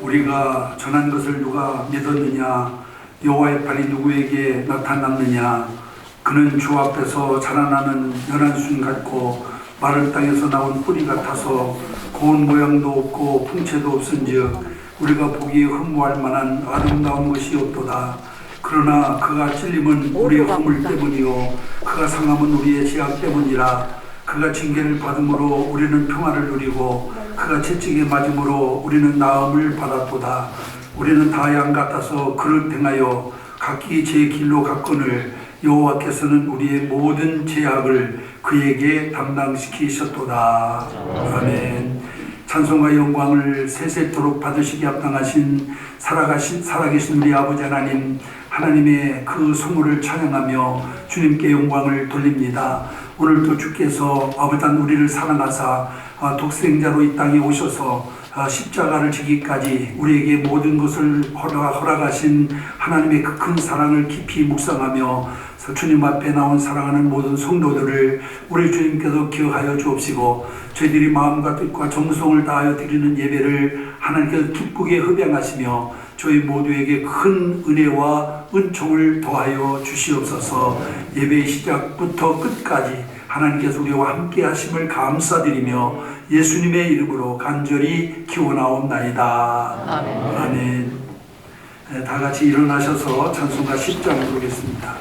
우리가 전한 것을 누가 믿었느냐? 여호와의 팔이 누구에게 나타났느냐? 그는 주 앞에서 자라나는 연한 순 같고 마른 땅에서 나온 뿌리 같아서 고운 모양도 없고 풍채도 없은즉 우리가 보기에 흠모할 만한 아름다운 것이 없도다. 그러나 그가 찔림은 우리의 허물 때문이요 그가 상함은 우리의 죄악 때문이라. 그가 징계를 받음으로 우리는 평화를 누리고 그가 채찍에 맞음으로 우리는 나음을 받았도다. 우리는 다 양 같아서 그를 행하여 각기 제 길로 갔거늘 여호와께서는 우리의 모든 죄악을 그에게 담당시키셨도다. 아멘. 찬송과 영광을 세세토록 받으시기 합당하신 살아계신 우리 아버지 하나님, 하나님의 그 성물을 찬양하며 주님께 영광을 돌립니다. 오늘도 주께서 아버지 우리를 사랑하사 독생자로 이 땅에 오셔서 십자가를 지기까지 우리에게 모든 것을 허락하신 하나님의 그 큰 사랑을 깊이 묵상하며 주님 앞에 나온 사랑하는 모든 성도들을 우리 주님께서 기억하여 주옵시고 저희들이 마음과 뜻과 정성을 다하여 드리는 예배를 하나님께서 기쁘게 흡양하시며 저희 모두에게 큰 은혜와 은총을 더하여 주시옵소서. 예배의 시작부터 끝까지 하나님께서 우리와 함께 하심을 감사드리며 예수님의 이름으로 간절히 기원하옵나이다. 아멘. 아멘. 네, 다 같이 일어나셔서 찬송가 10장을 부르겠습니다.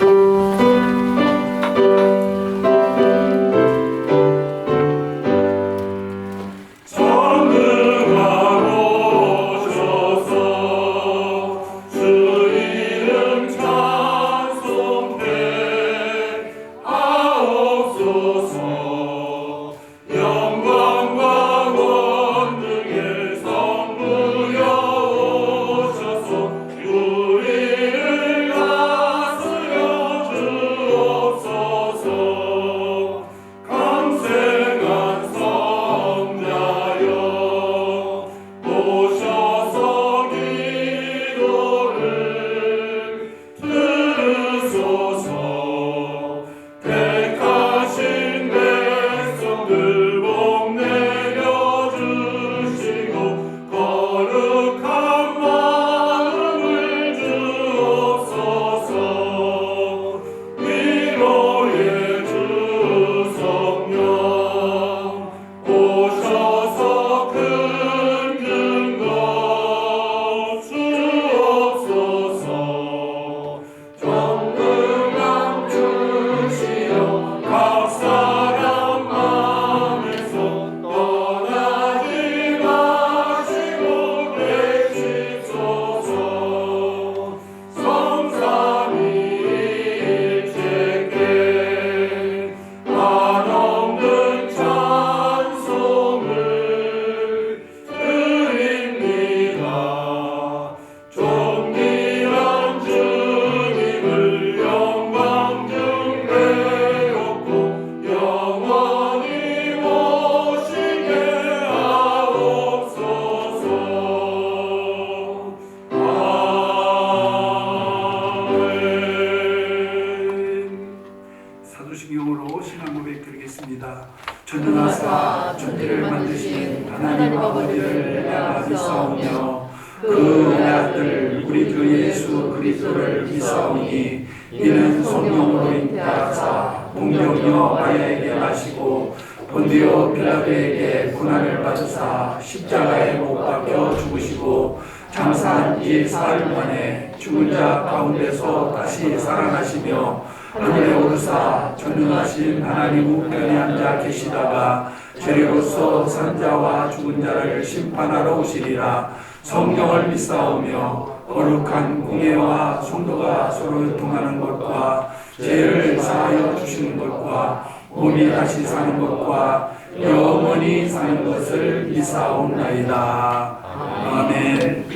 전능하사 천지를 만드신 하나님 아버지를 내가 믿사오며 그 내 아들 우리 주 예수 그리스도를 믿사오니 이는 성령으로 잉태하사 동정녀 마리아에게 나시고 본디오 빌라도에게 고난을 받으사 십자가에 못 박혀 죽으시고 장사한 지 사흘 만에 죽은 자 가운데서 다시 살아나시며 하늘에 오르사 전능하신 하나님 우편에 앉아 계시다가 죄로서 산 자와 죽은 자를 심판하러 오시리라. 성경을 믿사오며 거룩한 공예와 성도가 서로 통하는 것과 죄를 사하여 주시는 것과 몸이 다시 사는 것과 영원히 사는 것을 믿사옵나이다. 아멘.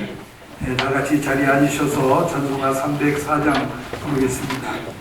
네, 다 같이 자리에 앉으셔서 찬송가 304장 부르겠습니다.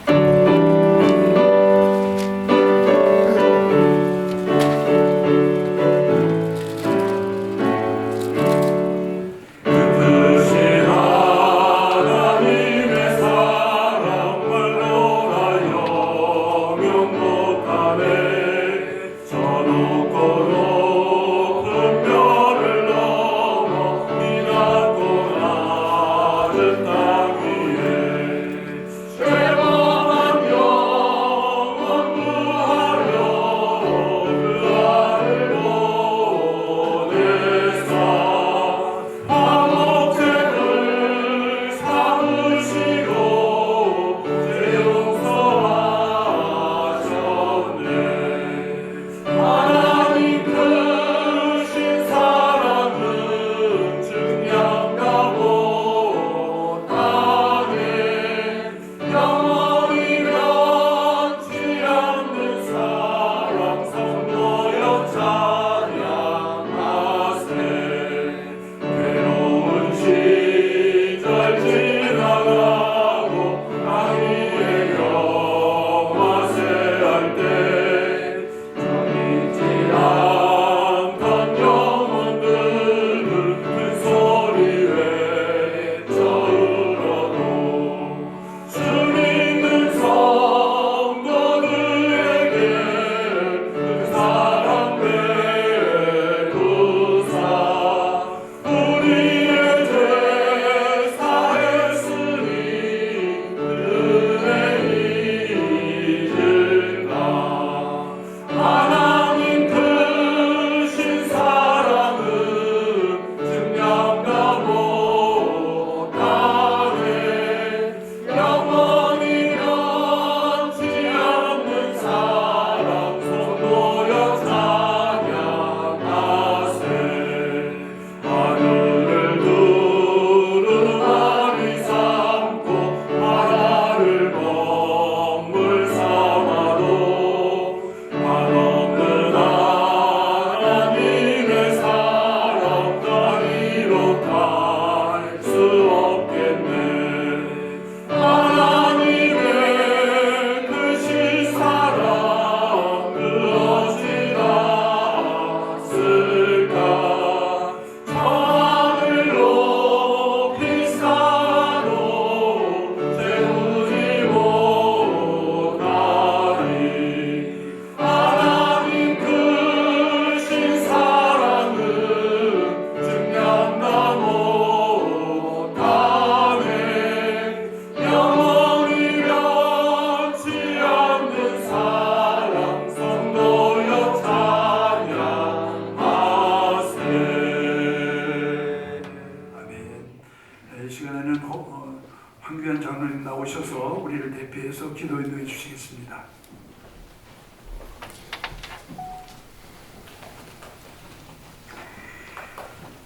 황교안 장로님 나오셔서 우리를 대표해서 기도 인도해 주시겠습니다.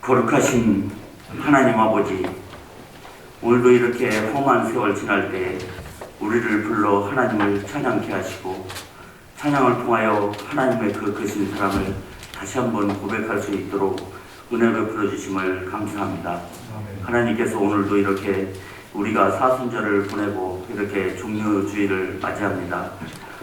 거룩하신 하나님 아버지, 오늘도 이렇게 험한 세월 지날 때 우리를 불러 하나님을 찬양케 하시고 찬양을 통하여 하나님의 그 크신 사랑을 다시 한번 고백할 수 있도록 은혜 베풀어 주심을 감사합니다. 하나님께서 오늘도 이렇게 우리가 사순절을 보내고 이렇게 종료주일을 맞이합니다.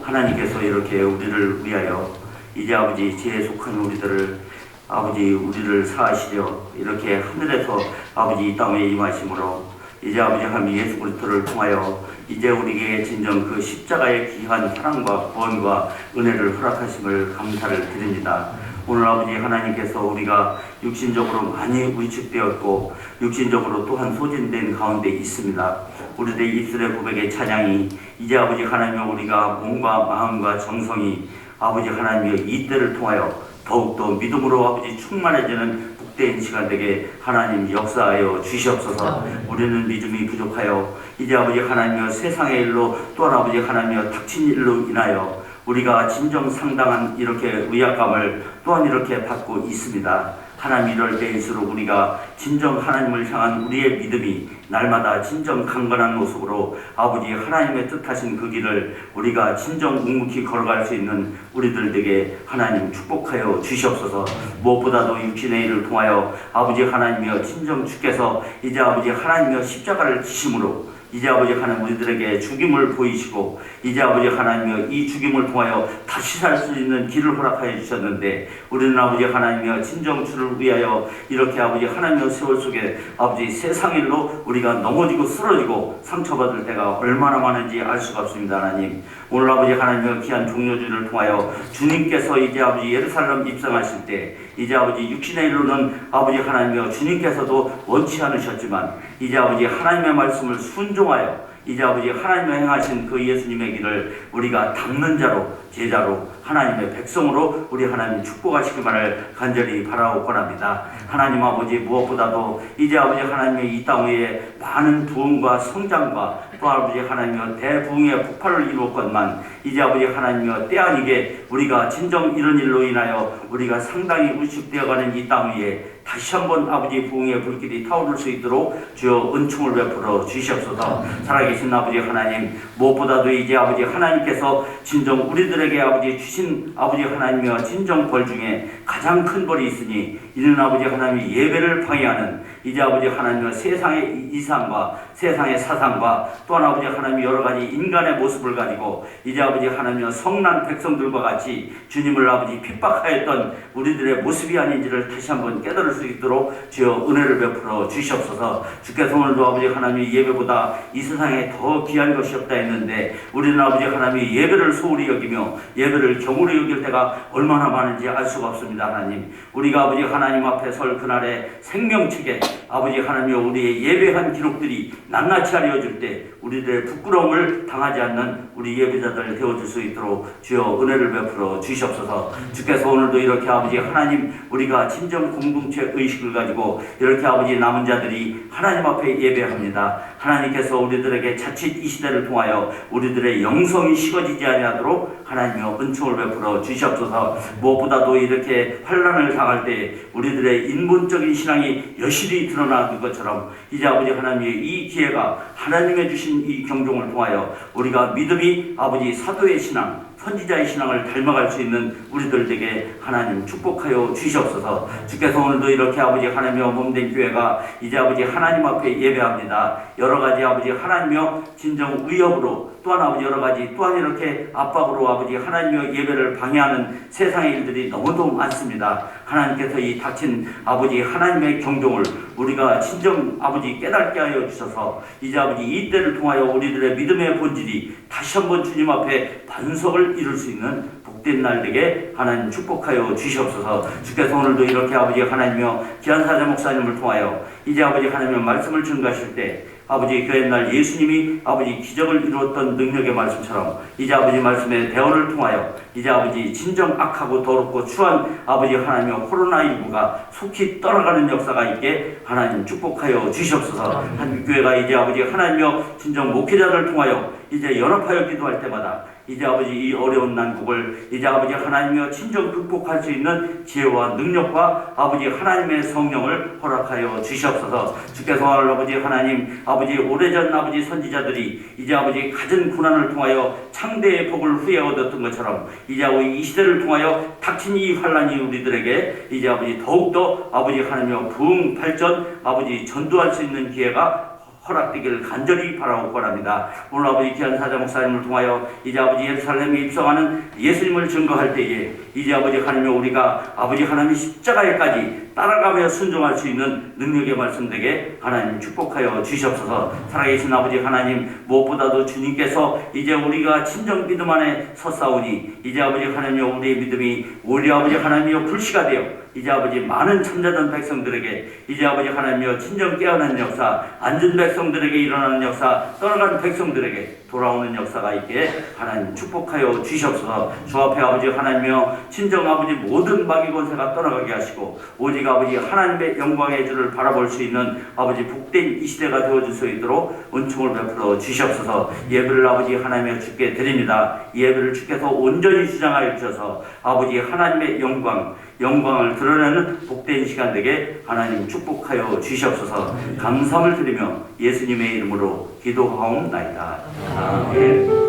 하나님께서 이렇게 우리를 위하여 이제 아버지 지혜에 속한 우리들을 아버지 우리를 사하시려 이렇게 하늘에서 아버지 이 땅에 임하심으로 이제 아버지 하나님 예수 그리스도를 통하여 이제 우리에게 진정 그 십자가의 귀한 사랑과 구원과 은혜를 허락하심을 감사를 드립니다. 오늘 아버지 하나님께서 우리가 육신적으로 많이 위축되었고 육신적으로 또한 소진된 가운데 있습니다. 우리들의 입술의 고백의 찬양이 이제 아버지 하나님 우리가 몸과 마음과 정성이 아버지 하나님의 이 때를 통하여 더욱더 믿음으로 아버지 충만해지는 복된 시간 되게 하나님 역사하여 주시옵소서. 우리는 믿음이 부족하여 이제 아버지 하나님여 세상의 일로 또한 아버지 하나님여 닥친 일로 인하여 우리가 진정 상당한 이렇게 의약감을 또한 이렇게 받고 있습니다. 하나님 이럴 때일수록 우리가 진정 하나님을 향한 우리의 믿음이 날마다 진정 강건한 모습으로 아버지 하나님의 뜻하신 그 길을 우리가 진정 묵묵히 걸어갈 수 있는 우리들에게 하나님 축복하여 주시옵소서. 무엇보다도 육신의 일을 통하여 아버지 하나님이여 진정 주께서 이제 아버지 하나님이여 십자가를 지심으로 이제 아버지 하나님 우리들에게 죽임을 보이시고 이제 아버지 하나님이여 이 죽임을 통하여 다시 살 수 있는 길을 허락하여 주셨는데 우리는 아버지 하나님이여 진정 주를 위하여 이렇게 아버지 하나님의 세월 속에 아버지 세상 일로 우리가 넘어지고 쓰러지고 상처받을 때가 얼마나 많은지 알 수가 없습니다. 하나님 오늘 아버지 하나님의 귀한 종료주를 통하여 주님께서 이제 아버지 예루살렘 입성하실 때 이제 아버지 육신의 일로는 아버지 하나님이여 주님께서도 원치 않으셨지만 이제 아버지 하나님의 말씀을 순종하여 이제 아버지 하나님의 행하신 그 예수님의 길을 우리가 닦는 자로 제자로 하나님의 백성으로 우리 하나님 축복하시기만을 간절히 바라옵고합니다. 하나님 아버지 무엇보다도 이제 아버지 하나님의 이 땅 위에 많은 부흥과 성장과 또 아버지 하나님의 대부흥의 폭발을 이루었건만 이제 아버지 하나님의 때 아니게 우리가 진정 이런 일로 인하여 우리가 상당히 우습되어가는 이 땅 위에 다시 한번 아버지 부흥의 불길이 타오를 수 있도록 주여 은총을 베풀어 주시옵소서. 살아계신 아버지 하나님 무엇보다도 이제 아버지 하나님께서 진정 우리들에게 아버지 주신 아버지 하나님이여 진정 벌 중에 가장 큰 벌이 있으니 이는 아버지 하나님이 예배를 방해하는 이제 아버지 하나님의 세상의 이상과 세상의 사상과 또한 아버지 하나님이 여러가지 인간의 모습을 가지고 이제 아버지 하나님의 성난 백성들과 같이 주님을 아버지 핍박하였던 우리들의 모습이 아닌지를 다시 한번 깨달을 수 있도록 주여 은혜를 베풀어 주시옵소서. 주께서 오늘도 아버지 하나님의 예배보다 이 세상에 더 귀한 것이 없다 했는데 우리는 아버지 하나님의 예배를 소홀히 여기며 예배를 경홀히 여길 때가 얼마나 많은지 알 수가 없습니다. 하나님 우리가 아버지 하나님 앞에 설 그날의 생명책에 아버지 하나님여 우리의 예배한 기록들이 낱낱이 알려질 때 우리들의 부끄러움을 당하지 않는 우리 예배자들 되어줄 수 있도록 주여 은혜를 베풀어 주시옵소서. 주께서 오늘도 이렇게 아버지 하나님 우리가 진정 공동체 의식을 가지고 이렇게 아버지 남은 자들이 하나님 앞에 예배합니다. 하나님께서 우리들에게 자칫 이 시대를 통하여 우리들의 영성이 식어지지 아니하도록 하나님여 은총을 베풀어 주시옵소서. 무엇보다도 이렇게 환난을 당할 때 우리들의 인본적인 신앙이 여실히 드러나는 것처럼 이제 아버지 하나님의 이 기회가 하나님의 주신 이 경종을 통하여 우리가 믿음이 아버지 사도의 신앙 선지자의 신앙을 닮아갈 수 있는 우리들에게 하나님 축복하여 주시옵소서. 주께서 오늘도 이렇게 아버지 하나님의 몸된 교회가 이제 아버지 하나님 앞에 예배합니다. 여러가지 아버지 하나님여 진정 위협으로 또한 아버지 여러가지 또한 이렇게 압박으로 아버지 하나님의 예배를 방해하는 세상의 일들이 너무도 많습니다. 하나님께서 이 닥친 아버지 하나님의 경종을 우리가 진정 아버지 깨닫게 하여 주셔서 이제 아버지 이 때를 통하여 우리들의 믿음의 본질이 다시 한번 주님 앞에 반석을 이룰 수 있는 복된 날 되게 하나님 축복하여 주시옵소서. 주께서 오늘도 이렇게 아버지 하나님이여 귀한 사자 목사님을 통하여 이제 아버지 하나님의 말씀을 증거하실 때 아버지 교회 날 예수님이 아버지 기적을 이루었던 능력의 말씀처럼 이제 아버지 말씀의 대언을 통하여 이제 아버지 진정 악하고 더럽고 추한 아버지 하나님의 코로나19가 속히 떠나가는 역사가 있게 하나님 축복하여 주시옵소서. 한국교회가 이제 아버지 하나님여 진정 목회자를 통하여 이제 연합하여 기도할 때마다 이제 아버지 이 어려운 난국을 이제 아버지 하나님이여 진정 극복할 수 있는 지혜와 능력과 아버지 하나님의 성령을 허락하여 주시옵소서. 주께서 아버지 하나님 아버지 오래전 아버지 선지자들이 이제 아버지 갖은 고난을 통하여 창대의 복을 후에 얻었던 것처럼 이제 아버지 이 시대를 통하여 닥친 이 환란이 우리들에게 이제 아버지 더욱더 아버지 하나님이여 부흥 발전 아버지 전도할 수 있는 기회가 허락되기를 간절히 바라옵고 합니다. 오늘 아버지 귀한 사자 목사님을 통하여 이제 아버지 예루살렘에 입성하는 예수님을 증거할 때에 이제 아버지 하나님의 우리가 아버지 하나님의 십자가에까지 따라가며 순종할 수 있는 능력의 말씀 되게 하나님 축복하여 주시옵소서. 살아계신 아버지 하나님 무엇보다도 주님께서 이제 우리가 진정 믿음 안에 섰사오니 이제 아버지 하나님의 우리의 믿음이 우리 아버지 하나님의 불씨가 되어 이제 아버지 많은 참자된 백성들에게 이제 아버지 하나님이여 진정 깨어나는 역사 앉은 백성들에게 일어나는 역사 떠나간 백성들에게 돌아오는 역사가 있게 하나님 축복하여 주시옵소서. 주 앞에 아버지 하나님이여 친정 아버지 모든 마귀 권세가 떠나가게 하시고 오직 아버지 하나님의 영광의 주를 바라볼 수 있는 아버지 복된 이 시대가 되어줄 수 있도록 은총을 베풀어 주시옵소서. 예배를 아버지 하나님의 주께 드립니다. 예배를 주께서 온전히 주장하여 주셔서 아버지 하나님의 영광 영광을 드러내는 복된 시간 되게 하나님 축복하여 주시옵소서. 감사함을 드리며 예수님의 이름으로 기도하옵나이다. 아멘.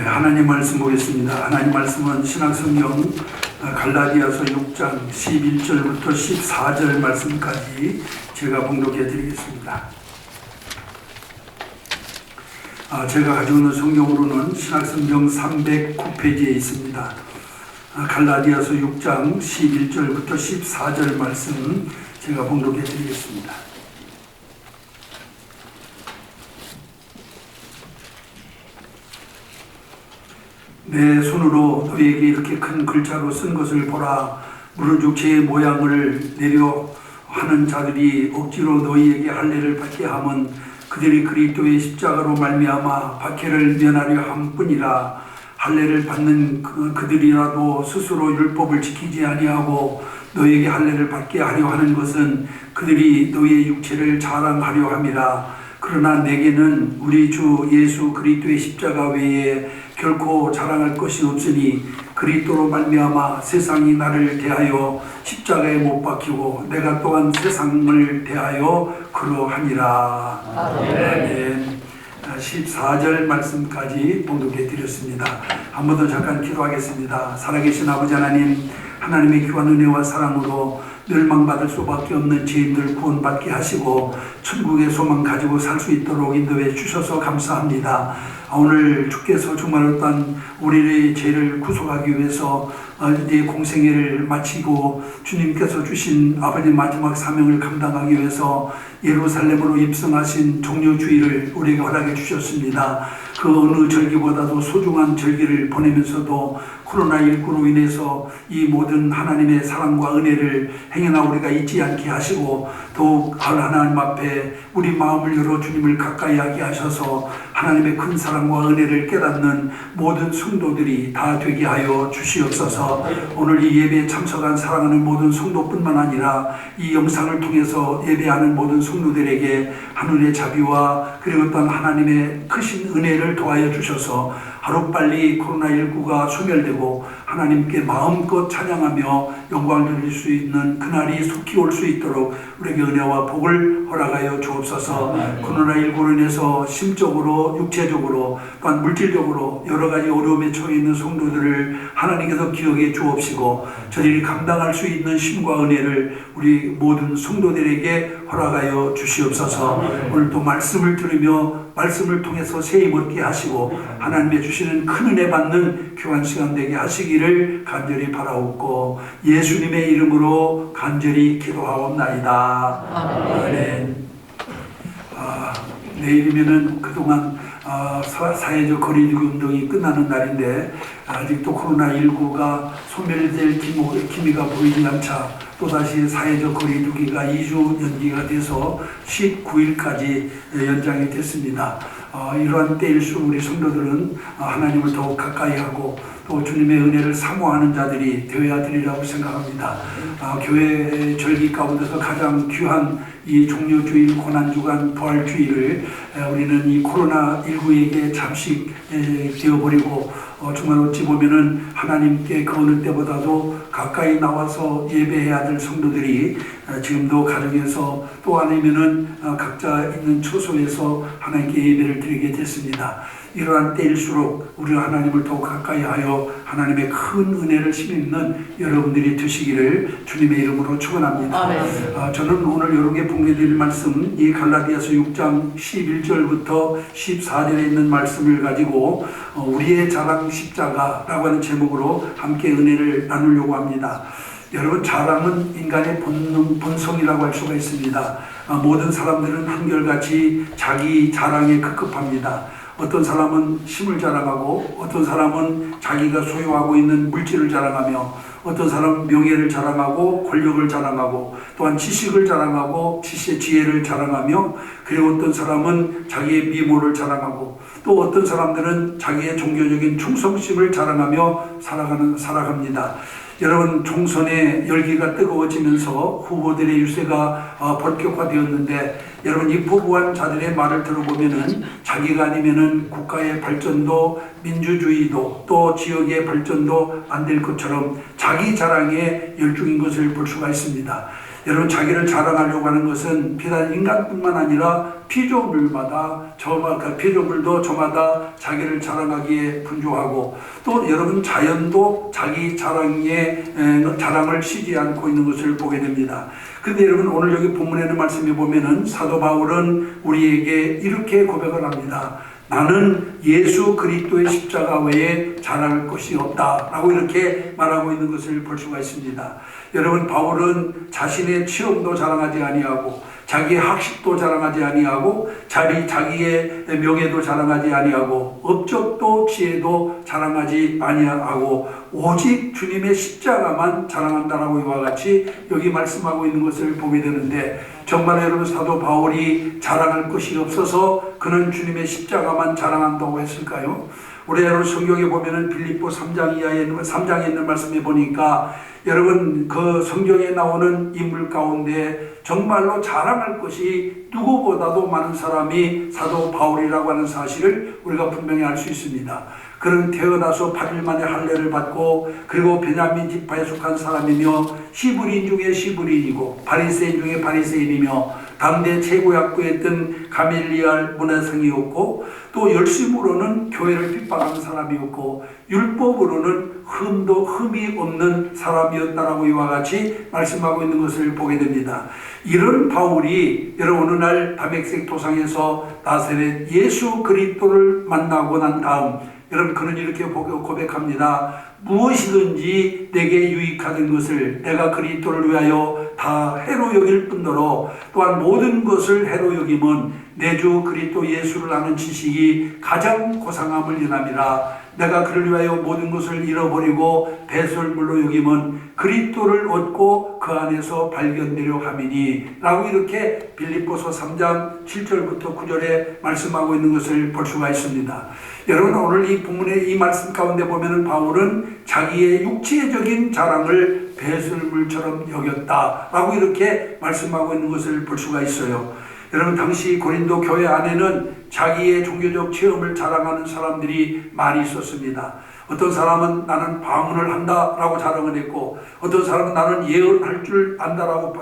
하나님 말씀 보겠습니다. 하나님 말씀은 신약성경 갈라디아서 6장 11절부터 14절 말씀까지 제가 봉독해 드리겠습니다. 제가 가지고 있는 성경으로는 신약성경 309페이지에 있습니다. 갈라디아서 6장 11절부터 14절 말씀 제가 봉독해 드리겠습니다. 내 손으로 너에게 이렇게 큰 글자로 쓴 것을 보라. 무릇 육체의 모양을 내려 하는 자들이 억지로 너희에게 할례를 받게 함은 그들이 그리스도의 십자가로 말미암아 박해를 면하려 함뿐이라. 할례를 받는 그들이라도 스스로 율법을 지키지 아니하고 너희에게 할례를 받게 하려 하는 것은 그들이 너희의 육체를 자랑하려 함이라. 그러나 내게는 우리 주 예수 그리스도의 십자가 외에 결코 자랑할 것이 없으니 그리스도로 말미암아 세상이 나를 대하여 십자가에 못 박히고 내가 또한 세상을 대하여 그러하니라. 아멘. 14절 말씀까지 봉독해 드렸습니다. 한 번 더 잠깐 기도하겠습니다. 살아계신 아버지 하나님, 하나님의 귀한 은혜와 사랑으로 멸망받을 수밖에 없는 죄인들 구원받게 하시고 천국의 소망 가지고 살 수 있도록 인도해 주셔서 감사합니다. 오늘 주께서 정말 어떤 우리의 죄를 구속하기 위해서 네 공생애를 마치고 주님께서 주신 아버지 마지막 사명을 감당하기 위해서 예루살렘으로 입성하신 종료주의를 우리에게 허락해 주셨습니다. 그 어느 절기보다도 소중한 절기를 보내면서도 코로나19로 인해서 이 모든 하나님의 사랑과 은혜를 행여나 우리가 잊지 않게 하시고 더욱 하나님 앞에 우리 마음을 열어 주님을 가까이 하게 하셔서 하나님의 큰 사랑과 은혜를 깨닫는 모든 성도들이 다 되게 하여 주시옵소서. 오늘 이 예배에 참석한 사랑하는 모든 성도뿐만 아니라 이 영상을 통해서 예배하는 모든 성도들에게 하늘의 자비와 그리고 또한 하나님의 크신 은혜를 도하여 주셔서 하루빨리 코로나19가 소멸되고 하나님께 마음껏 찬양하며 영광을 드릴 수 있는 그날이 속히 올 수 있도록 우리에게 은혜와 복을 허락하여 주옵소서. 코로나19로 인해서 심적으로 육체적으로 또한 물질적으로 여러 가지 어려움에 처해 있는 성도들을 하나님께서 기억해 주옵시고 저들이 감당할 수 있는 힘과 은혜를 우리 모든 성도들에게 허락하여 주시옵소서. 오늘도 말씀을 들으며 말씀을 통해서 새 힘 얻게 하시고 하나님의 주시는 큰 은혜 받는 귀한 시간 되게 하시기를 간절히 바라옵고 예수님의 이름으로 간절히 기도하옵나이다. 아멘. 내일이면은 그동안 사회적 거리두기 운동이 끝나는 날인데 아직도 코로나19가 소멸될 기미가 보이지 않자 또다시 사회적 거리두기가 2주 연기가 돼서 19일까지 연장이 됐습니다. 이러한 때일수록 우리 성도들은 하나님을 더욱 가까이 하고 또 주님의 은혜를 사모하는 자들이 되어야 되리라고 생각합니다. 교회 절기 가운데서 가장 귀한 이 종료주일, 고난주간, 부활주일을 우리는 이 코로나19에게 잠식 되어버리고 정말 어찌 보면은 하나님께 그 어느 때보다도 가까이 나와서 예배해야 될 성도들이 지금도 가정에서 또 아니면은 각자 있는 처소에서 하나님께 예배를 드리게 됐습니다. 이러한 때일수록 우리가 하나님을 더욱 가까이 하여 하나님의 큰 은혜를 힘입는 여러분들이 되시기를 주님의 이름으로 축원합니다. 저는 오늘 여러분께 봉독해드릴 말씀 이 갈라디아서 6장 11절부터 14절에 있는 말씀을 가지고 우리의 자랑 십자가라고 하는 제목으로 함께 은혜를 나누려고 합니다. 여러분, 자랑은 인간의 본성이라고 할 수가 있습니다. 모든 사람들은 한결같이 자기 자랑에 급급합니다. 어떤 사람은 힘을 자랑하고 어떤 사람은 자기가 소유하고 있는 물질을 자랑하며 어떤 사람은 명예를 자랑하고 권력을 자랑하고 또한 지식을 자랑하고 지혜를 자랑하며 그리고 어떤 사람은 자기의 미모를 자랑하고 또 어떤 사람들은 자기의 종교적인 충성심을 자랑하며 살아갑니다. 여러분 총선의 열기가 뜨거워지면서 후보들의 유세가 본격화되었는데 여러분 이 포부한 자들의 말을 들어보면은 자기가 아니면은 국가의 발전도 민주주의도 또 지역의 발전도 안 될 것처럼 자기 자랑에 열중인 것을 볼 수가 있습니다. 여러분 자기를 자랑하려고 하는 것은 비단 인간뿐만 아니라 피조물도 저마다 자기를 자랑하기에 분주하고 또 여러분 자연도 자기 자랑을 쉬지 않고 있는 것을 보게 됩니다. 그런데 여러분 오늘 여기 본문에는 말씀해 보면은 사도 바울은 우리에게 이렇게 고백을 합니다. 나는 예수 그리스도의 십자가 외에 자랑할 것이 없다라고 이렇게 말하고 있는 것을 볼 수가 있습니다. 여러분 바울은 자신의 취업도 자랑하지 아니하고 자기의 학식도 자랑하지 아니하고 자기의 명예도 자랑하지 아니하고 업적도 지혜도 자랑하지 아니하고 오직 주님의 십자가만 자랑한다라고 이와 같이 여기 말씀하고 있는 것을 보게 되는데 정말 여러분 사도 바울이 자랑할 것이 없어서 그는 주님의 십자가만 자랑한다고 했을까요? 우리 여러분 성경에 보면은 빌립보 3장에 있는 말씀에 보니까 여러분 그 성경에 나오는 인물 가운데 정말로 자랑할 것이 누구보다도 많은 사람이 사도 바울이라고 하는 사실을 우리가 분명히 알 수 있습니다. 그는 태어나서 8일 만에 할례를 받고 그리고 베냐민 지파에 속한 사람이며 히브리인 중에 히브리인이고 바리새인 중에 바리새인이며 당대 최고약부였던 가멜리알 문화생이었고 또 열심으로는 교회를 핍박하는 사람이었고 율법으로는 흠이 없는 사람이었다라고 이와 같이 말씀하고 있는 것을 보게 됩니다. 이런 바울이 여러분 어느 날 다메섹 도상에서 나사렛 예수 그리스도를 만나고 난 다음 여러분 그는 이렇게 고백합니다. 무엇이든지 내게 유익하던 것을 내가 그리스도를 위하여 다 해로 여길 뿐더러 또한 모든 것을 해로 여김은 내 주 그리스도 예수를 아는 지식이 가장 고상함을 인함이라. 내가 그를 위하여 모든 것을 잃어버리고 배설물로 여김은 그리스도를 얻고 그 안에서 발견되려 함이니 라고 이렇게 빌립보서 3장 7절부터 9절에 말씀하고 있는 것을 볼 수가 있습니다. 여러분 오늘 이 본문의 이 말씀 가운데 보면은 바울은 자기의 육체적인 자랑을 배설물처럼 여겼다라고 이렇게 말씀하고 있는 것을 볼 수가 있어요. 여러분 당시 고린도 교회 안에는 자기의 종교적 체험을 자랑하는 사람들이 많이 있었습니다. 어떤 사람은 나는 방언을 한다라고 자랑을 했고 어떤 사람은 나는 예언할 줄 안다라고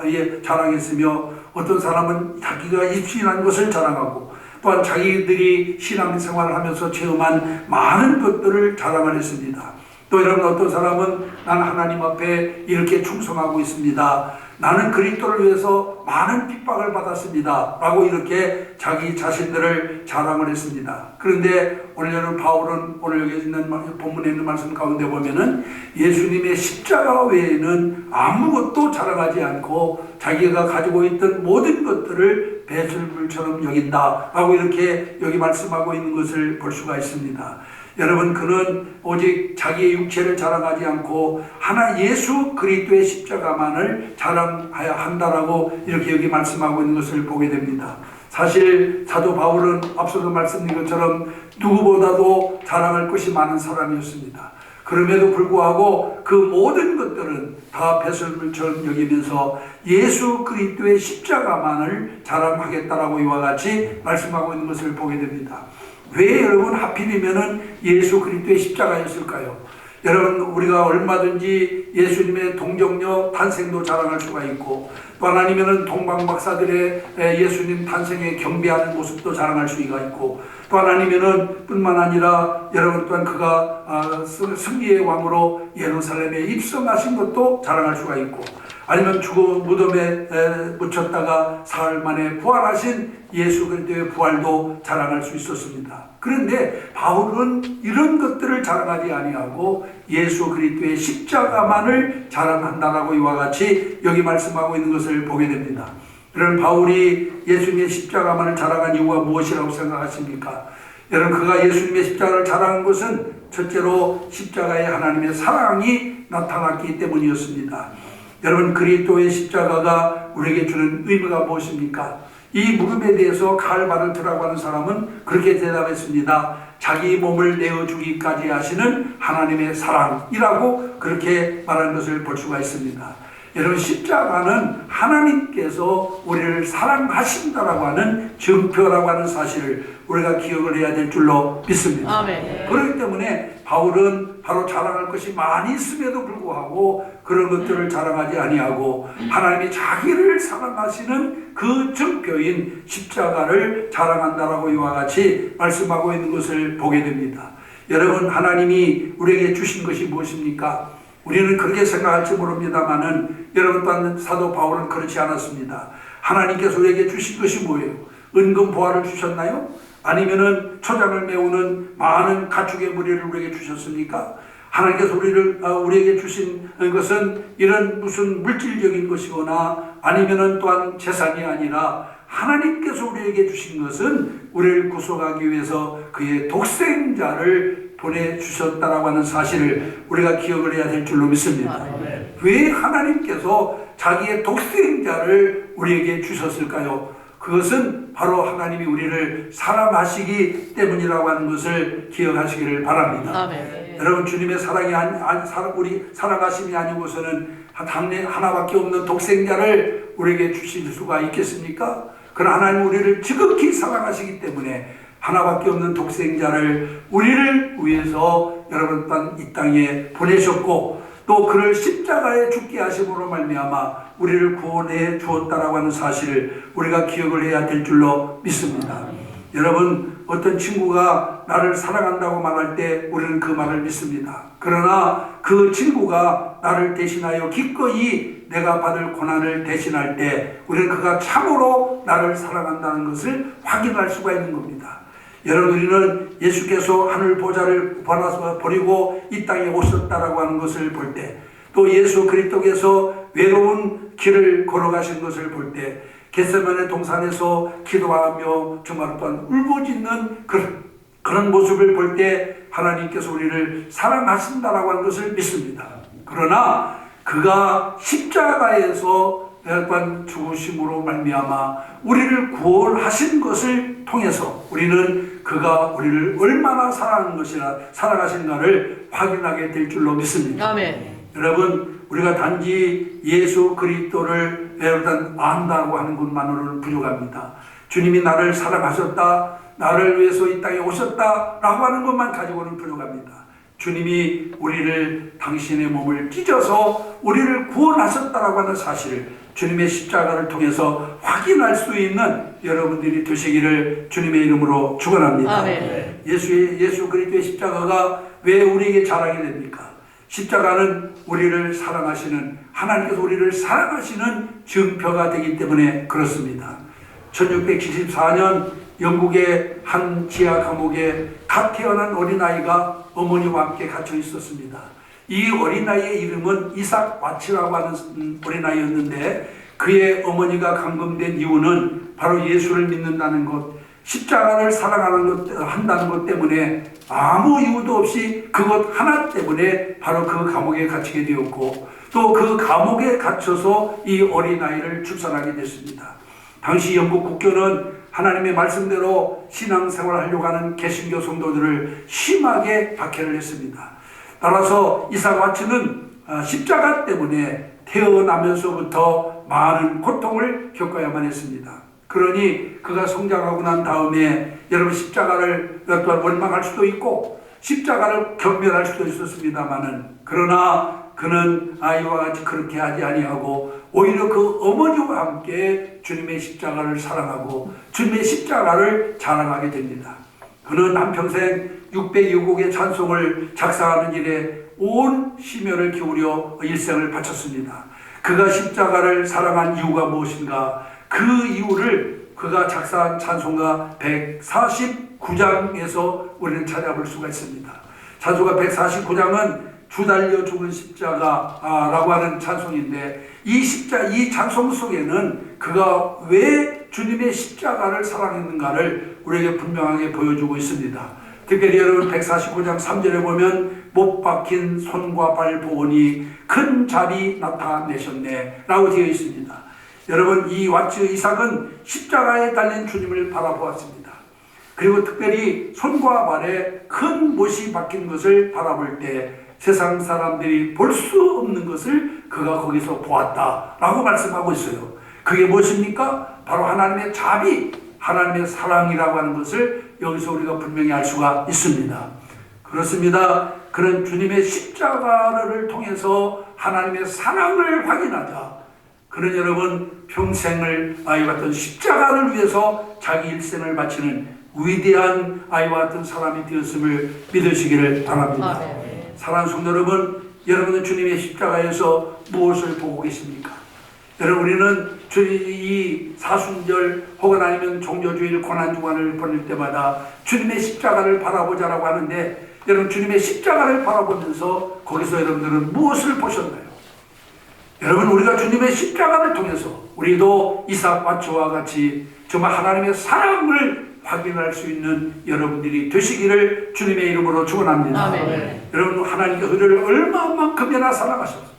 자랑했으며 어떤 사람은 자기가 입신한 것을 자랑하고 또한 자기들이 신앙생활을 하면서 체험한 많은 것들을 자랑을 했습니다. 또 여러분 어떤 사람은 나는 하나님 앞에 이렇게 충성하고 있습니다. 나는 그리스도를 위해서 많은 핍박을 받았습니다. 라고 이렇게 자기 자신들을 자랑을 했습니다. 그런데 오늘 여러분 바울은 오늘 여기 있는 본문에 있는 말씀 가운데 보면은 예수님의 십자가 외에는 아무것도 자랑하지 않고 자기가 가지고 있던 모든 것들을 배설물처럼 여긴다. 라고 이렇게 여기 말씀하고 있는 것을 볼 수가 있습니다. 여러분 그는 오직 자기의 육체를 자랑하지 않고 하나 예수 그리스도의 십자가만을 자랑해야 한다라고 이렇게 여기 말씀하고 있는 것을 보게 됩니다. 사실 사도 바울은 앞서도 말씀드린 것처럼 누구보다도 자랑할 것이 많은 사람이었습니다. 그럼에도 불구하고 그 모든 것들은 다 배설물처럼 여기면서 예수 그리스도의 십자가만을 자랑하겠다라고 이와 같이 말씀하고 있는 것을 보게 됩니다. 왜 여러분 하필이면은 예수 그리스도의 십자가였을까요? 여러분 우리가 얼마든지 예수님의 동정녀 탄생도 자랑할 수가 있고 또 아니면은 동방 박사들의 예수님 탄생에 경배하는 모습도 자랑할 수가 있고 또 아니면은 뿐만 아니라 여러분 또한 그가 승리의 왕으로 예루살렘에 입성하신 것도 자랑할 수가 있고 아니면 무덤에 묻혔다가 사흘 만에 부활하신 예수 그리스도의 부활도 자랑할 수 있었습니다. 그런데 바울은 이런 것들을 자랑하지 아니하고 예수 그리스도의 십자가만을 자랑한다라고 이와 같이 여기 말씀하고 있는 것을 보게 됩니다. 그런 바울이 예수님의 십자가만을 자랑한 이유가 무엇이라고 생각하십니까? 여러분, 그가 예수님의 십자가를 자랑한 것은 첫째로 십자가의 하나님의 사랑이 나타났기 때문이었습니다. 여러분, 그리스도의 십자가가 우리에게 주는 의미가 무엇입니까? 이 무릎에 대해서 칼바르트라고 하는 사람은 그렇게 대답했습니다. 자기 몸을 내어주기까지 하시는 하나님의 사랑이라고 그렇게 말하는 것을 볼 수가 있습니다. 여러분, 십자가는 하나님께서 우리를 사랑하신다라고 하는 증표라고 하는 사실을 우리가 기억을 해야 될 줄로 믿습니다. 아멘. 그렇기 때문에 바울은 바로 자랑할 것이 많이 있음에도 불구하고 그런 것들을 자랑하지 아니하고 하나님이 자기를 사랑하시는 그 증표인 십자가를 자랑한다라고 이와 같이 말씀하고 있는 것을 보게 됩니다. 여러분, 하나님이 우리에게 주신 것이 무엇입니까? 우리는 그렇게 생각할지 모릅니다만은 여러분 또한 사도 바울은 그렇지 않았습니다. 하나님께서 우리에게 주신 것이 뭐예요? 은금 보화를 주셨나요? 아니면은 초장을 메우는 많은 가축의 무리를 우리에게 주셨습니까? 하나님께서 우리에게 주신 것은 이런 무슨 물질적인 것이거나 아니면은 또한 재산이 아니라 하나님께서 우리에게 주신 것은 우리를 구속하기 위해서 그의 독생자를 보내주셨다라고 하는 사실을 우리가 기억을 해야 될 줄로 믿습니다. 왜 하나님께서 자기의 독생자를 우리에게 주셨을까요? 그것은 바로 하나님이 우리를 사랑하시기 때문이라고 하는 것을 기억하시기를 바랍니다. 여러분, 주님의 사랑이 우리 사랑하심이 아니고서는 당내 하나밖에 없는 독생자를 우리에게 주실 수가 있겠습니까? 그러나 하나님 우리를 지극히 사랑하시기 때문에 하나밖에 없는 독생자를 우리를 위해서 여러분 이 땅에 보내셨고 또 그를 십자가에 죽게 하심으로 말미암아 우리를 구원해 주었다라고 하는 사실을 우리가 기억을 해야 될 줄로 믿습니다. 여러분, 어떤 친구가 나를 사랑한다고 말할 때 우리는 그 말을 믿습니다. 그러나 그 친구가 나를 대신하여 기꺼이 내가 받을 고난을 대신할 때 우리는 그가 참으로 나를 사랑한다는 것을 확인할 수가 있는 겁니다. 여러분, 우리는 예수께서 하늘 보좌를 버리고 이 땅에 오셨다라고 하는 것을 볼 때, 또 예수 그리스도께서 외로운 길을 걸어가신 것을 볼 때, 겟세마네 동산에서 기도하며 정말 또한 울부짖는 그런 모습을 볼 때 하나님께서 우리를 사랑하신다라고 하는 것을 믿습니다. 그러나 그가 십자가에서 약간 죽으심으로 말미암아 우리를 구원하신 것을 통해서 우리는 그가 우리를 얼마나 사랑하신가를 확인하게 될 줄로 믿습니다. 아멘. 여러분, 우리가 단지 예수 그리스도를 일단 안다고 하는 것만으로는 부족합니다. 주님이 나를 사랑하셨다, 나를 위해서 이 땅에 오셨다라고 하는 것만 가지고는 부족합니다. 주님이 우리를 당신의 몸을 찢어서 우리를 구원하셨다라고 하는 사실을 주님의 십자가를 통해서 확인할 수 있는 여러분들이 되시기를 주님의 이름으로 축원합니다. 아멘. 예수 그리스도의 십자가가 왜 우리에게 자랑이 됩니까? 십자가는 우리를 사랑하시는, 하나님께서 우리를 사랑하시는 증표가 되기 때문에 그렇습니다. 1674년 영국의 한 지하 감옥에 갓 태어난 어린아이가 어머니와 함께 갇혀 있었습니다. 이 어린아이의 이름은 이삭 와츠라고 하는 어린아이였는데 그의 어머니가 감금된 이유는 바로 예수를 믿는다는 것, 십자가를 한다는 것 때문에 아무 이유도 없이 그것 하나 때문에 바로 그 감옥에 갇히게 되었고 또 그 감옥에 갇혀서 이 어린아이를 출산하게 됐습니다. 당시 영국 국교는 하나님의 말씀대로 신앙생활을 하려고 하는 개신교 성도들을 심하게 박해를 했습니다. 따라서 이삭 와츠는 십자가 때문에 태어나면서부터 많은 고통을 겪어야만 했습니다. 그러니 그가 성장하고 난 다음에 여러분 십자가를 또한 원망할 수도 있고 십자가를 경멸할 수도 있었습니다만은 그러나 그는 아이와 같이 그렇게 하지 아니하고 오히려 그 어머니와 함께 주님의 십자가를 사랑하고 주님의 십자가를 자랑하게 됩니다. 그는 한평생 600여곡의 찬송을 작사하는 일에 온 심혈을 기울여 일생을 바쳤습니다. 그가 십자가를 사랑한 이유가 무엇인가? 그 이유를 그가 작사한 찬송가 149장에서 우리는 찾아볼 수가 있습니다. 찬송가 149장은 주 달려 죽은 십자가라고 하는 찬송인데 이 찬송 속에는 그가 왜 주님의 십자가를 사랑했는가를 우리에게 분명하게 보여주고 있습니다. 특별히 여러분 145장 3절에 보면 못 박힌 손과 발 보니 큰 자비 나타내셨네 라고 되어 있습니다. 여러분 이 왓츠 이삭은 십자가에 달린 주님을 바라보았습니다. 그리고 특별히 손과 발에 큰 못이 박힌 것을 바라볼 때 세상 사람들이 볼 수 없는 것을 그가 거기서 보았다라고 말씀하고 있어요. 그게 무엇입니까? 바로 하나님의 자비, 하나님의 사랑이라고 하는 것을 여기서 우리가 분명히 알 수가 있습니다. 그렇습니다. 그런 주님의 십자가를 통해서 하나님의 사랑을 확인하자. 그런 여러분 평생을 아이와 같은 십자가를 위해서 자기 일생을 바치는 위대한 아이와 같은 사람이 되었음을 믿으시기를 바랍니다. 사랑하는 성도 여러분, 여러분은 주님의 십자가에서 무엇을 보고 계십니까? 여러분 우리는 이 사순절 혹은 아니면 종료주일 고난주간을 보낼 때마다 주님의 십자가를 바라보자라고 하는데 여러분 주님의 십자가를 바라보면서 거기서 여러분들은 무엇을 보셨나요? 여러분 우리가 주님의 십자가를 통해서 우리도 이삭 왓츠와 같이 정말 하나님의 사랑을 확인할 수 있는 여러분들이 되시기를 주님의 이름으로 축원합니다. 여러분 하나님께서 우리를 얼마만큼이나 사랑하셨습니다.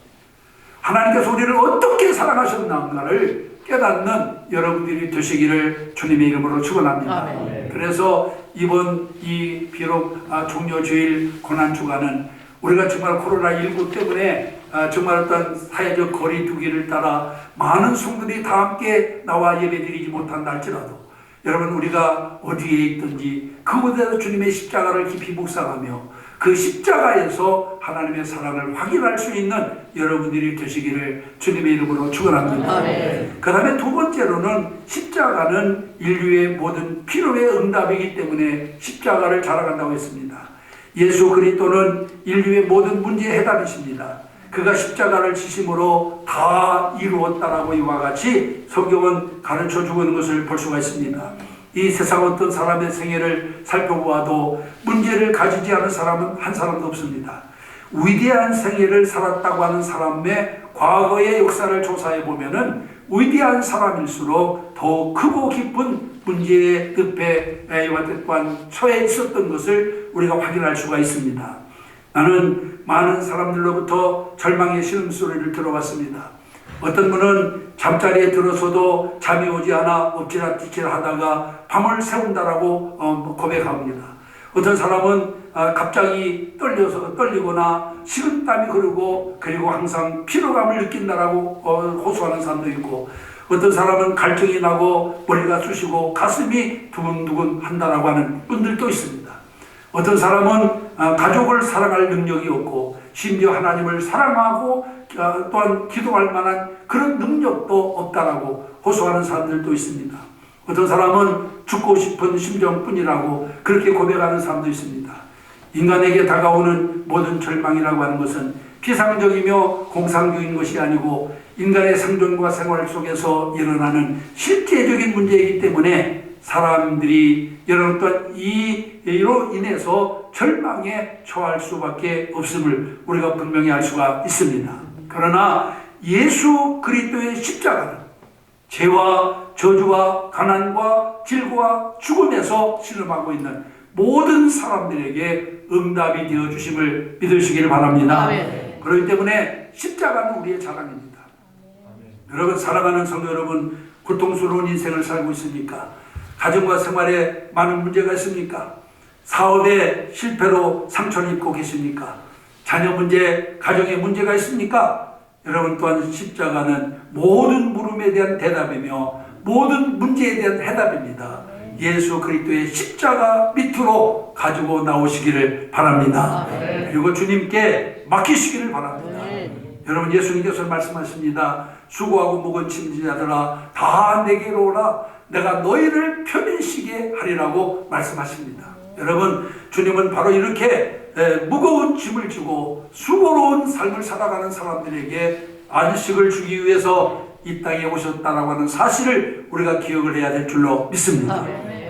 하나님께서 우리를 어떻게 사랑하셨는가를 깨닫는 여러분들이 되시기를 주님의 이름으로 축원합니다. 그래서 이번 이 비록 종료주일 고난주간은 우리가 정말 코로나19 때문에 정말 어떤 사회적 거리 두기를 따라 많은 성도들이 다 함께 나와 예배드리지 못한다 할지라도 여러분 우리가 어디에 있든지 그곳에서 주님의 십자가를 깊이 묵상하며 그 십자가에서 하나님의 사랑을 확인할 수 있는 여러분들이 되시기를 주님의 이름으로 축원합니다. 그 다음에 두 번째로는 십자가는 인류의 모든 필요의 응답이기 때문에 십자가를 자랑한다고 했습니다. 예수 그리스도는 인류의 모든 문제의 해답이십니다. 그가 십자가를 지심으로 다 이루었다라고 이와 같이 성경은 가르쳐 주고 있는 것을 볼 수가 있습니다. 이 세상 어떤 사람의 생애를 살펴보아도 문제를 가지지 않은 사람은 한 사람도 없습니다. 위대한 생애를 살았다고 하는 사람의 과거의 역사를 조사해 보면은 위대한 사람일수록 더 크고 깊은 문제의 늪에 처해 있었던 것을 우리가 확인할 수가 있습니다. 나는 많은 사람들로부터 절망의 신음소리를 들어봤습니다. 어떤 분은 잠자리에 들어서도 잠이 오지 않아 엎치락뒤치락 하다가 밤을 새운다라고 고백합니다. 어떤 사람은 갑자기 떨리거나 식은땀이 흐르고 그리고 항상 피로감을 느낀다라고 호소하는 사람도 있고 어떤 사람은 갈증이 나고 머리가 쑤시고 가슴이 두근두근 한다라고 하는 분들도 있습니다. 어떤 사람은 가족을 사랑할 능력이 없고 심지어 하나님을 사랑하고 또한 기도할 만한 그런 능력도 없다라고 호소하는 사람들도 있습니다. 어떤 사람은 죽고 싶은 심정뿐이라고 그렇게 고백하는 사람도 있습니다. 인간에게 다가오는 모든 절망이라고 하는 것은 피상적이며 공상적인 것이 아니고 인간의 생존과 생활 속에서 일어나는 실제적인 문제이기 때문에 사람들이 여러분 또한 이로 인해서 절망에 처할 수밖에 없음을 우리가 분명히 알 수가 있습니다. 그러나 예수 그리스도의 십자가는 죄와 저주와 가난과 질고와 죽음에서 신음하고 있는 모든 사람들에게 응답이 되어 주심을 믿으시기를 바랍니다. 그렇기 때문에 십자가는 우리의 자랑입니다. 여러분 사랑하는 성도 여러분, 고통스러운 인생을 살고 있습니까? 가정과 생활에 많은 문제가 있습니까? 사업에 실패로 상처를 입고 계십니까? 자녀 문제, 가정에 문제가 있습니까? 여러분 또한 십자가는 모든 물음에 대한 대답이며 모든 문제에 대한 해답입니다. 예수 그리스도의 십자가 밑으로 가지고 나오시기를 바랍니다. 그리고 주님께 맡기시기를 바랍니다. 여러분 예수님께서 말씀하십니다. 수고하고 무거운 짐진자들아 다 내게로 오라. 내가 너희를 편히 쉬게 하리라고 말씀하십니다. 여러분 주님은 바로 이렇게 무거운 짐을 지고 수고로운 삶을 살아가는 사람들에게 안식을 주기 위해서 이 땅에 오셨다라고 하는 사실을 우리가 기억을 해야 될 줄로 믿습니다.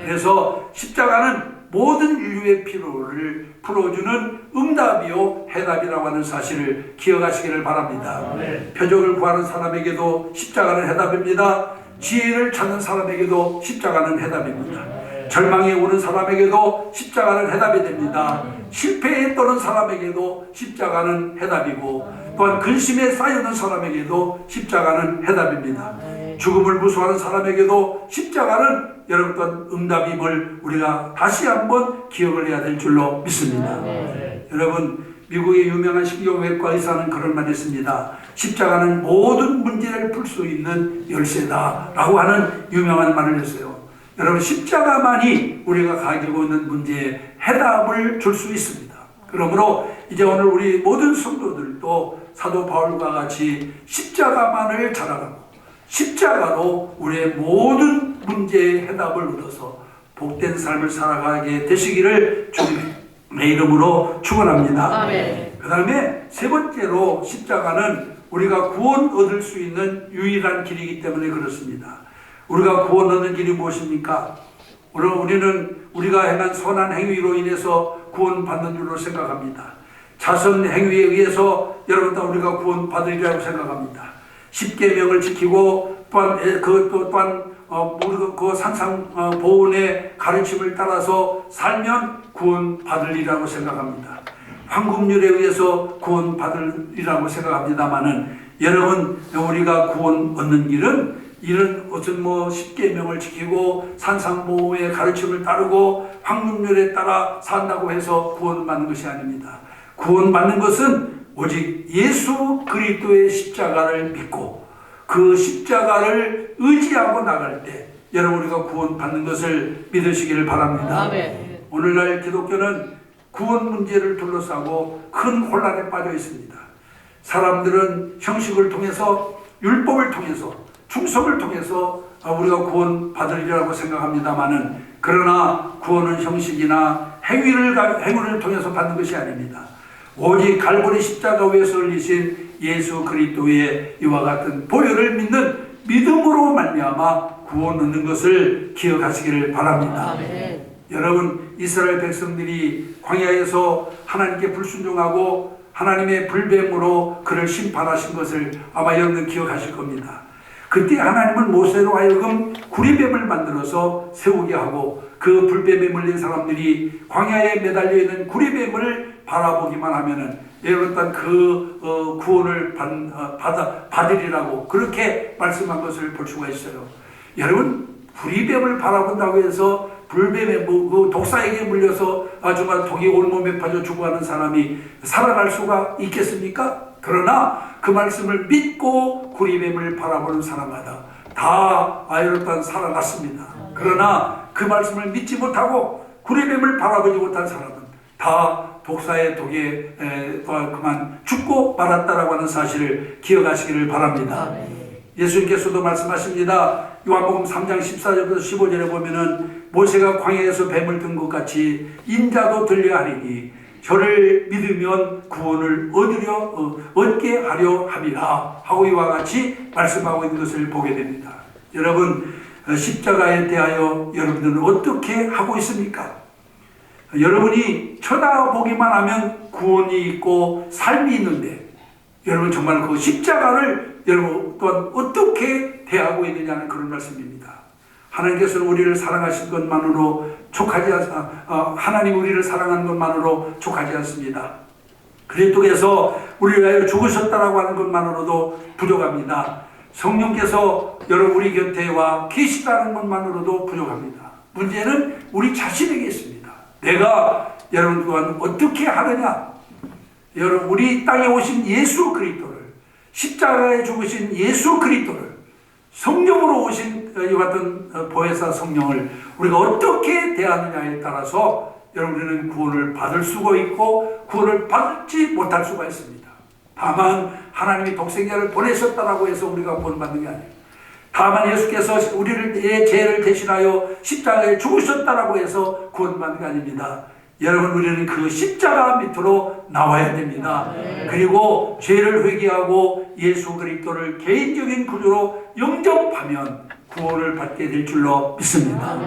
그래서 십자가는 모든 인류의 피로를 풀어주는 응답이요 해답이라고 하는 사실을 기억하시기를 바랍니다. 표적을 구하는 사람에게도 십자가는 해답입니다. 지혜를 찾는 사람에게도 십자가는 해답입니다. 절망에 오는 사람에게도 십자가는 해답이 됩니다. 실패에 떠는 사람에게도 십자가는 해답이고, 또한 근심에 쌓여있는 사람에게도 십자가는 해답입니다. 죽음을 무서워하는 사람에게도 십자가는 여러분 또한 응답임을 우리가 다시 한번 기억을 해야 될 줄로 믿습니다. 여러분, 미국의 유명한 신경외과 의사는 그런 말이 있습니다. 십자가는 모든 문제를 풀 수 있는 열쇠다 라고 하는 유명한 말을 했어요. 여러분, 십자가만이 우리가 가지고 있는 문제에 해답을 줄 수 있습니다. 그러므로 이제 오늘 우리 모든 성도들도 사도 바울과 같이 십자가만을 자랑하고 십자가로 우리의 모든 문제의 해답을 얻어서 복된 삶을 살아가게 되시기를 주님의 이름으로 축원합니다. 그 다음에 세 번째로 십자가는 우리가 구원 얻을 수 있는 유일한 길이기 때문에 그렇습니다. 우리가 구원 얻는 길이 무엇입니까? 우리는 우리가 행한 선한 행위로 인해서 구원받는 줄로 생각합니다. 자선 행위에 의해서 여러분 다 우리가 구원받으리라고 생각합니다. 십계명을 지키고 또한 그 산상 보훈의 가르침을 따라서 살면 구원받으리라고 생각합니다. 황금률에 의해서 구원받으리라고 생각합니다만은, 여러분, 우리가 구원 얻는 길은 이런 어떤 십계명을 지키고 산상보호의 가르침을 따르고 황금률에 따라 산다고 해서 구원받는 것이 아닙니다. 구원받는 것은 오직 예수 그리스도의 십자가를 믿고 그 십자가를 의지하고 나갈 때 여러분 우리가 구원받는 것을 믿으시기를 바랍니다. 아멘. 오늘날 기독교는 구원 문제를 둘러싸고 큰 혼란에 빠져 있습니다. 사람들은 형식을 통해서, 율법을 통해서, 충성을 통해서 우리가 구원받으리라고 생각합니다만은, 그러나 구원은 형식이나 행위를 통해서 받는 것이 아닙니다. 오직 갈보리 십자가 위에서 흘리신 예수 그리스도의 이와 같은 보혈을 믿는 믿음으로 말미암아 구원 얻는 것을 기억하시기를 바랍니다. 아멘. 여러분, 이스라엘 백성들이 광야에서 하나님께 불순종하고 하나님의 불뱀으로 그를 심판하신 것을 아마 여러분들 기억하실 겁니다. 그때 하나님은 모세로 하여금 구리뱀을 만들어서 세우게 하고 그 불뱀에 물린 사람들이 광야에 매달려 있는 구리뱀을 바라보기만 하면은 여러분 일단 그 구원을 받으리라고 그렇게 말씀한 것을 볼 수가 있어요. 여러분, 구리뱀을 바라본다고 해서 불뱀의 그 독사에게 물려서 정말 독이 온몸에 빠져 죽어가는 사람이 살아날 수가 있겠습니까? 그러나 그 말씀을 믿고 구리뱀을 바라보는 사람마다 다 아이로단 살아났습니다. 그러나 그 말씀을 믿지 못하고 구리뱀을 바라보지 못한 사람은 다 독사의 독에 그만 죽고 말았다라고 하는 사실을 기억하시기를 바랍니다. 예수님께서도 말씀하십니다. 요한복음 3장 14절부터 15절에 보면은 모세가 광야에서 뱀을 든 것 같이 인자도 들려 하리니 저를 믿으면 구원을 얻게 하려 함이라 하고 이와 같이 말씀하고 있는 것을 보게 됩니다. 여러분, 십자가에 대하여 여러분들은 어떻게 하고 있습니까? 여러분이 쳐다보기만 하면 구원이 있고 삶이 있는데 여러분 정말 그 십자가를 여러분 또한 어떻게 대하고 있느냐는 그런 말씀입니다. 하나님께서는 우리를 사랑하신 것만으로 족하지 않습니다. 하나님 우리를 사랑하는 것만으로 족하지 않습니다. 그리스도께서 우리를 위하여 죽으셨다라고 하는 것만으로도 부족합니다. 성령께서 여러분 우리 곁에 와 계시다는 것만으로도 부족합니다. 문제는 우리 자신에게 있습니다. 내가 여러분 또한 어떻게 하느냐? 여러분 우리 땅에 오신 예수 그리스도를, 십자가에 죽으신 예수 그리스도를, 성령으로 오신 이 같은 보혜사 성령을 우리가 어떻게 대하느냐에 따라서 여러분들은 구원을 받을 수가 있고 구원을 받지 못할 수가 있습니다. 다만 하나님이 독생자를 보내셨다라고 해서 우리가 구원받는 게 아니에요. 다만 예수께서 우리를 죄를 대신하여 십자가에 죽으셨다라고 해서 구원받는 게 아닙니다. 여러분 우리는 그 십자가 밑으로 나와야 됩니다. 그리고 죄를 회개하고 예수 그리스도를 개인적인 구주로 영접하면 구원을 받게 될 줄로 믿습니다.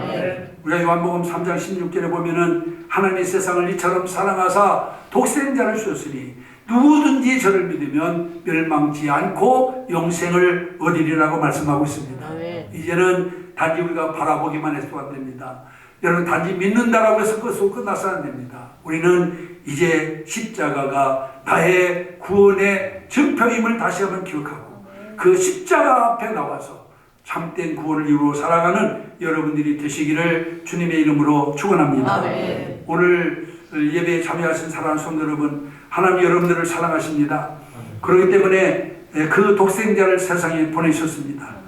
우리가 요한복음 3장 16절에 보면은 하나님이 세상을 이처럼 사랑하사 독생자를 주셨으니 누구든지 저를 믿으면 멸망치 않고 영생을 얻으리라고 말씀하고 있습니다. 이제는 단지 우리가 바라보기만 해서도 안 됩니다. 여러분, 단지 믿는다라고 해서 그것으로 끝나서 안 됩니다. 우리는 이제 십자가가 나의 구원의 증표임을 다시 한번 기억하고 그 십자가 앞에 나와서 참된 구원을 이루어 살아가는 여러분들이 되시기를 주님의 이름으로 축원합니다. 오늘 예배에 참여하신 사랑하는 성도 여러분, 하나님 여러분들을 사랑하십니다. 그렇기 때문에 그 독생자를 세상에 보내셨습니다.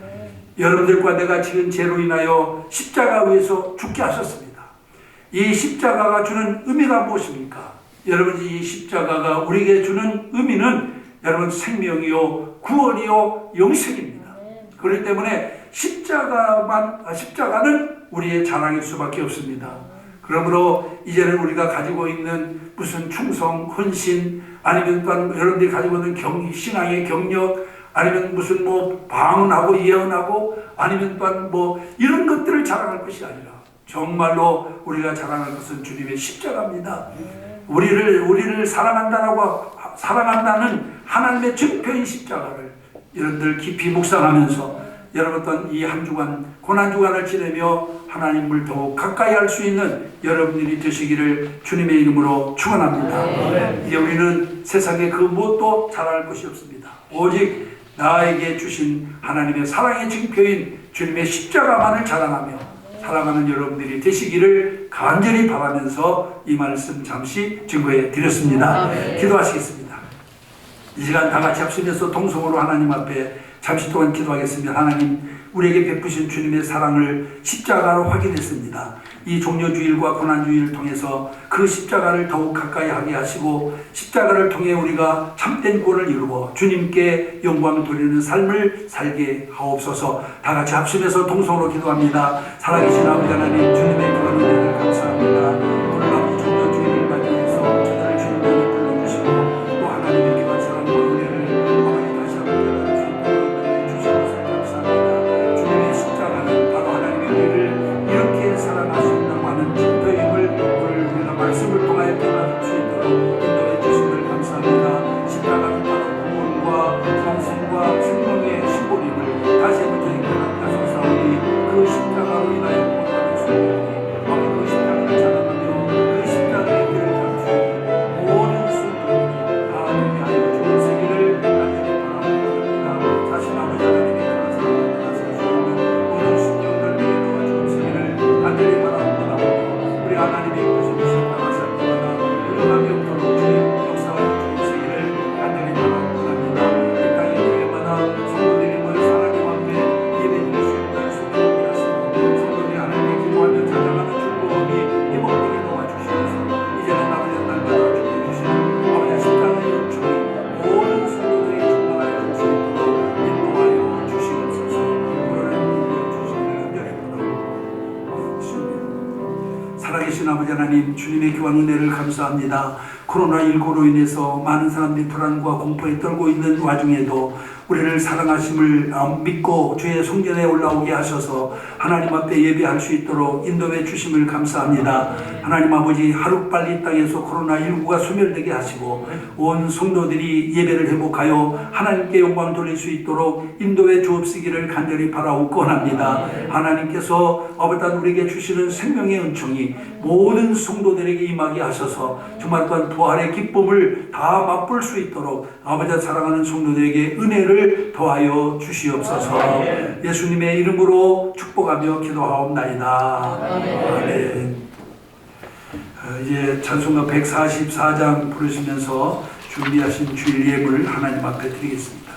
여러분들과 내가 지은 죄로 인하여 십자가 위에서 죽게 하셨습니다. 이 십자가가 주는 의미가 무엇입니까? 여러분, 이 십자가가 우리에게 주는 의미는 여러분 생명이요 구원이요 영생입니다. 그렇기 때문에 십자가는 우리의 자랑일 수밖에 없습니다. 그러므로 이제는 우리가 가지고 있는 무슨 충성, 헌신, 아니면 또 여러분들이 가지고 있는 신앙의 경력, 아니면 무슨 방언하고 예언하고, 아니면 또 이런 것들을 자랑할 것이 아니라 정말로 우리가 자랑할 것은 주님의 십자가입니다. 우리를 사랑한다는 하나님의 증표인 십자가를 여러분들 깊이 묵상하면서 여러분 또한 이 한 주간 고난주간을 지내며 하나님을 더욱 가까이 할 수 있는 여러분들이 되시기를 주님의 이름으로 축원합니다. 이제 우리는 세상에 그 무엇도 자랑할 것이 없습니다. 오직 나에게 주신 하나님의 사랑의 증표인 주님의 십자가만을 자랑하며 살아가는 여러분들이 되시기를 간절히 바라면서 이 말씀 잠시 증거해 드렸습니다. 기도하시겠습니다. 이 시간 다 같이 합심해서 동성으로 하나님 앞에 잠시 동안 기도하겠습니다. 하나님, 우리에게 베푸신 주님의 사랑을 십자가로 확인했습니다. 이 종려주일과 고난주일을 통해서 그 십자가를 더욱 가까이 하게 하시고 십자가를 통해 우리가 참된 구원을 이루어 주님께 영광을 돌리는 삶을 살게 하옵소서. 다 같이 합심해서 동성으로 기도합니다. 살아계신 아버지 하나님, 주님의 그런 은혜를 감사합니다. 오늘 이 종려주일을 맞이해서 저들을 주님 안에 불러주시고 또 하나님의 귀한 사랑과 은혜를 아버지 다시 한번 나눌 수 있도록 주신 것을 감사합니다. 주님의 십자가는 바로 하나님의 우리를 이렇게 사랑하신다고 하는 증표임을 오늘 우리가 말씀을 통하여 깨달을 수 있도록 인도해 주심을 감사합니다. 십자가는 바로 구원과 영생과 생명의 심볼임을 다시 한번 저희가 깨닫사오니 그 십자가로 인하여 구원받을 수 있는 그 십자가를 자랑하며 그 십자가의 길을 감추고 모든 순간이 다 되게 하여 주는 세계를 간절히 바라봅니다. 자신 아버지 하나님의 그런 사랑을 받아서 모든 신령들 내게 도와주는 세계를 간절히 바라봅니다. 우리 하나님의 것을 십자가 살 때마다 흘러가게 없도록 주님 역사하여 주는 세계를 간절히 바라봅니다. 이 땅의 교회마다 성도들이 모여 사랑의 왕께 예배드릴 수 있다는 소리를 하시고 성도들이 하나님께 기도하며 찬양하는 즐거움이 회복되게 도와주시면서 이제는 아버지 날마다 주께 주시는 아버지 십자가의 은총이 모든 성도들에게 충만하여 줄 수 있도록 인도하여 주시옵소서. 그러는 인도해 주시기를 간절히 바라옵니다. 살아계신 아버지 하나님, 주님의 귀한 은혜를 감사합니다. 코로나19로 인해서 많은 사람들이 불안과 공포에 떨고 있는 와중에도 우리를 사랑하심을 믿고 주의 성전에 올라오게 하셔서 하나님 앞에 예배할 수 있도록 인도해 주심을 감사합니다. 하나님 아버지, 하루빨리 이 땅에서 코로나19가 소멸되게 하시고 온 성도들이 예배를 회복하여 하나님께 영광을 돌릴 수 있도록 인도해 주옵시기를 간절히 바라옵건합니다. 하나님께서 아버지 우리에게 주시는 생명의 은총이 모든 성도들에게 임하게 하셔서 정말 또한 부활의 기쁨을 다 맛볼 수 있도록 아버지 사랑하는 성도들에게 은혜를 더하여 주시옵소서. 예수님의 이름으로 축복하며 기도하옵나이다. 아멘. 이제 찬송가 144장 부르시면서 준비하신 주일 예물을 하나님 앞에 드리겠습니다.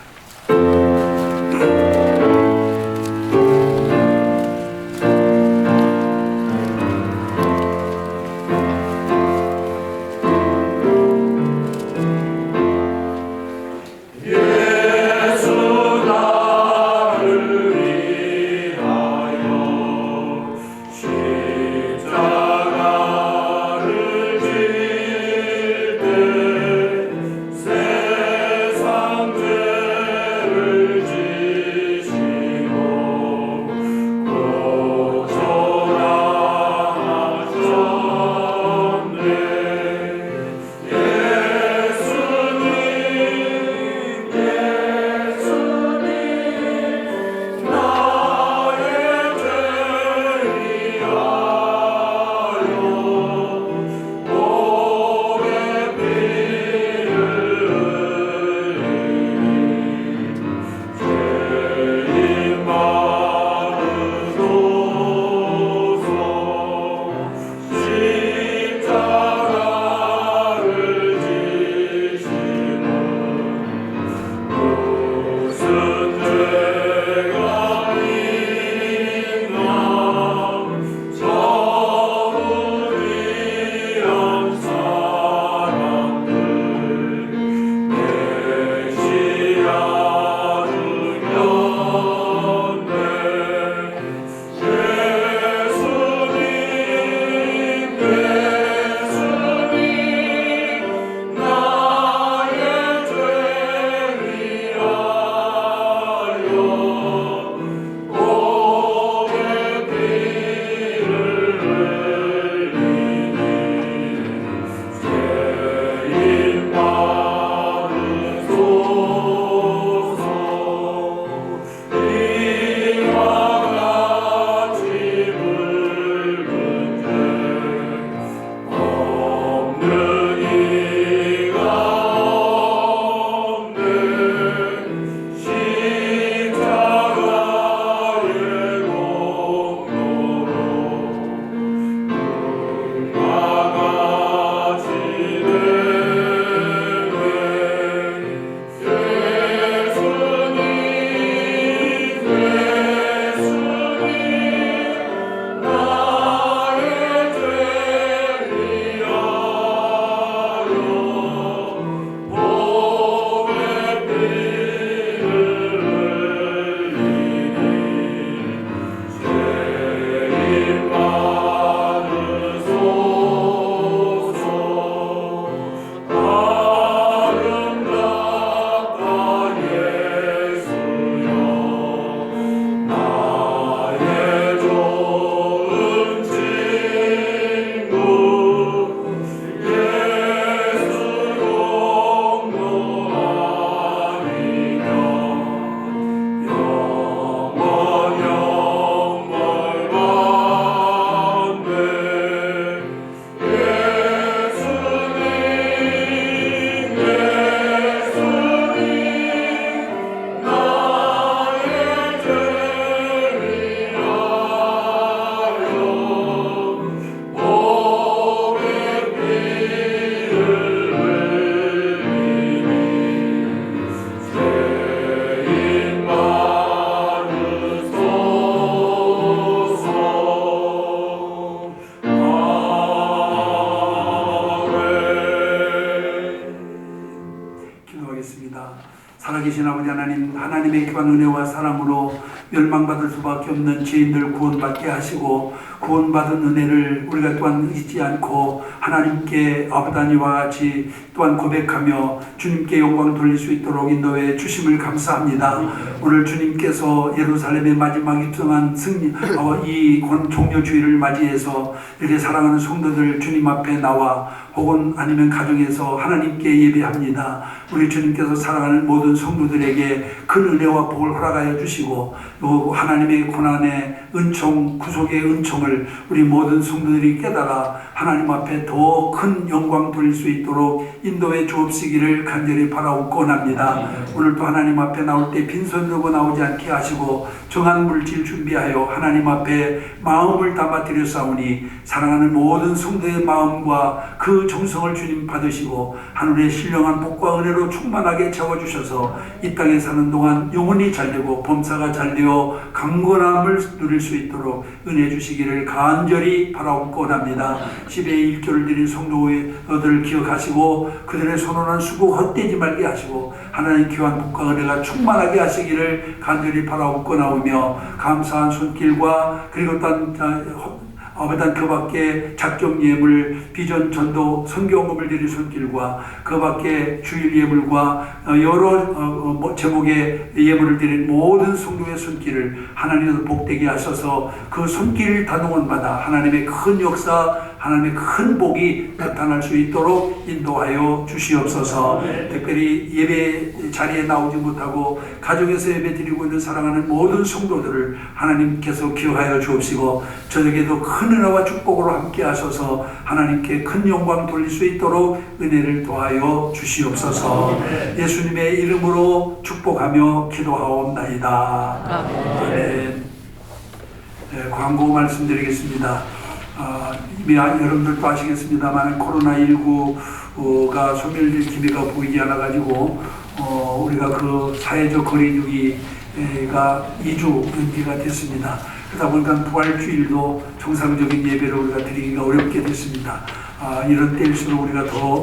세상 죄 기도하겠습니다. 살아계신 아버지 하나님, 하나님의 귀한 은혜와 사랑으로 멸망받을 수밖에 없는 죄인들 구원받게 하시고, 구원받은 은혜를 우리가 또한 잊지 않고 하나님께 아버다니와 같이 또한 고백하며 주님께 영광 돌릴 수 있도록 인도해 주심을 감사합니다. 오늘 주님께서 예루살렘의 마지막 입성한 이 종료주의를 맞이해서 이렇게 사랑하는 성도들 주님 앞에 나와 혹은 아니면 가정에서 하나님께 예배합니다. 우리 주님께서 사랑하는 모든 성도들에게 큰 은혜와 복을 허락하여 주시고, 또 하나님의 고난의 은총, 구속의 은총을 우리 모든 성도들이 깨달아 하나님 앞에 더 큰 영광 돌릴 수 있도록 인도해 주옵시기를 간절히 바라옵고합니다. 오늘도 하나님 앞에 나올 때 빈손 들고 나오지 않게 하시고 정한 물질 준비하여 하나님 앞에 마음을 담아 드렸사오니, 사랑하는 모든 성도의 마음과 그 정성을 주님 받으시고 하늘의 신령한 복과 은혜로 충만하게 채워주셔서 이 땅에 사는 동안 영혼이 잘되고 범사가 잘되어 강건함을 누릴 수 있도록 은혜 주시기를 간절히 바라옵고합니다. 10의 1조를 드린 성도들을 기억하시고 그들의 선언한 수고 헛되지 말게 하시고 하나님 귀한 복과 은혜가 충만하게 하시기를 간절히 바라옵고나오며, 감사한 손길과 그리고 또한 그 밖에 작정 예물, 비전 전도, 선교금을 드릴 손길과 그 밖에 주일 예물과 여러 제목의 예물을 드린 모든 성도의 손길을 하나님께서 복되게 하셔서 그 손길 단원마다 하나님의 큰 역사, 하나님의 큰 복이 나타날 수 있도록 인도하여 주시옵소서. 특별히 예배 자리에 나오지 못하고 가정에서 예배 드리고 있는 사랑하는 모든 성도들을 하나님께서 기억하여 주옵시고, 저에게도 큰 은혜와 축복으로 함께 하셔서 하나님께 큰 영광 돌릴 수 있도록 은혜를 더하여 주시옵소서. 예수님의 이름으로 축복하며 기도하옵나이다. 아멘. 네, 광고 말씀드리겠습니다. 이미 여러분들도 아시겠습니다만 코로나19가 소멸될 기미가 보이지 않아가지고 우리가 그 사회적 거리두기가 2주 연기가 됐습니다. 그러다 보니까 부활주일도 정상적인 예배를 우리가 드리기가 어렵게 됐습니다. 이런 때일수록 우리가 더